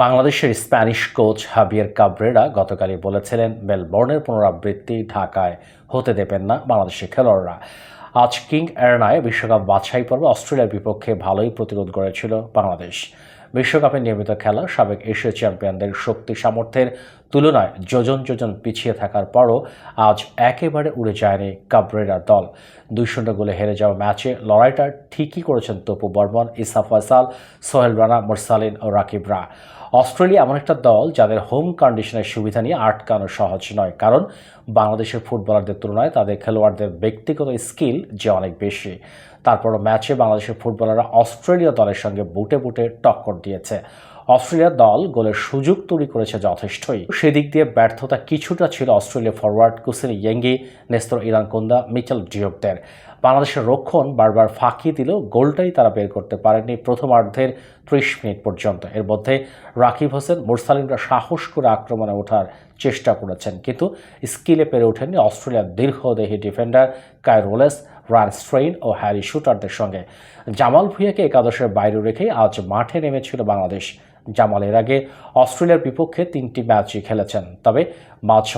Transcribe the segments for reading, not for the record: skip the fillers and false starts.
বাংলাদেশের Spanish coach হাবিয়ের Cabrera গতকালই বলেছিলেন মেলবোর্নের পুনরাবৃত্তি ঢাকায় হতে দেবেন না বাংলাদেশের খেলোয়াড়রা। আজ কিং এরানায় বিশ্বকাপ বাছাই পর্বে অস্ট্রেলিয়ার বিপক্ষে ভালোই প্রতিরোধ গড়েছিল বাংলাদেশ। বিশ্বকাপে নিয়মিত খেলা সাবেক এশীয় চ্যাম্পিয়নদের শক্তি সামর্থ্যের তুলনায় যোজন যোজন পিছিয়ে থাকার পরও আজ একেবারে উড়ে যায়নি কাবরেরার দল। 2-0 গোলে হেরে যাওয়া ম্যাচে লড়াইটা ঠিকই করেছেন তপু বর্মন, ইসা ফয়সাল, সোহেল রানা, মুরসালিন ও রাকিবরা। অস্ট্রেলিয়া এমন একটা দল যাদের হোম কন্ডিশনের সুবিধা নিয়ে আটকানো সহজ নয়, কারণ বাংলাদেশের ফুটবলারদের তুলনায় তাদের খেলোয়াড়দের ব্যক্তিগত স্কিল যে অনেক বেশি। তারপরও ম্যাচে বাংলাদেশের ফুটবলাররা অস্ট্রেলীয় দলের সঙ্গে বুটে বুটে টক্কর দিয়েছে। অস্ট্রেলিয়ার দল গোলের সুযোগ তৈরি করেছে যথেষ্টই। সেদিক দিয়ে ব্যর্থতা কিছুটা ছিল অস্ট্রেলিয়া ফরওয়ার্ড কুসিনি ইয়েঙ্গি, নেস্তর ইরানকোন্দা, মিচেল ডিওপদের। বাংলাদেশের রক্ষণ বারবার ফাঁকি দিলেও গোলটাই তারা বের করতে পারেনি প্রথমার্ধের 30 মিনিট পর্যন্ত। এর মধ্যে রাকিব হোসেন, মুরসালিনরা সাহস করে আক্রমণে ওঠার চেষ্টা করেছেন, কিন্তু স্কিলে পেরে ওঠেননি অস্ট্রেলিয়ার দীর্ঘদেহী ডিফেন্ডার কাই রোলেস, রায়ান স্ট্রেইন ও হ্যারি শুটারদের সঙ্গে। জামাল ভুঁইয়াকে একাদশের বাইরে রেখেই আজ মাঠে নেমেছিল বাংলাদেশ। জামাল এর আগে অস্ট্রেলিয়ার বিপক্ষে 3টি ম্যাচই খেলেছেন, তবে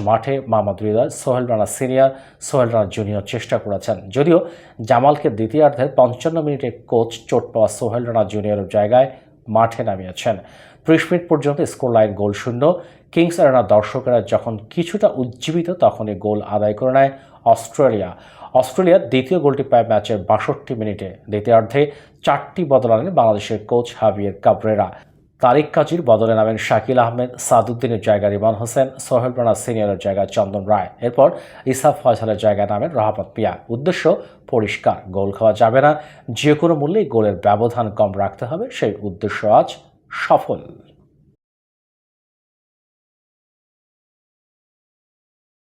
মাঠে মোহাম্মদ হৃদয়, সোহেল রানা সিনিয়র, সোহেল রানা জুনিয়র চেষ্টা করেছেন। যদিও জামালকে দ্বিতীয়ার্ধের 55 মিনিটে কোচ চোট পাওয়া সোহেল রানা জুনিয়রের জায়গায় মাঠে নামিয়েছেন। 30 মিনিট পর্যন্ত স্কোর লাইন গোলশূন্য। কিংস এরানার দর্শকেরা যখন কিছুটা উজ্জীবিত, তখনই গোল আদায় করে নেয় অস্ট্রেলিয়ার দ্বিতীয় গোলটি পায় ম্যাচের 62 মিনিটে। দ্বিতীয়ার্ধে 4টি বদল আনেন বাংলাদেশের কোচ হাবিয়ের কাবরেরা। তারিক কাজীর বদলে নামেন শাকিল আহমেদ, সাদুদ্দিনের জায়গায় রিমান হোসেন, সোহেল রানা সিনিয়রের জায়গায় চন্দন রায়। এরপর ইসা ফয়সালের জায়গায় নামেন রহমত মিয়া। উদ্দেশ্য পরিষ্কার, গোল খাওয়া যাবে না, যে কোনো মূল্যেই গোলের ব্যবধান কম রাখতে হবে। সেই উদ্দেশ্য আজ সফল।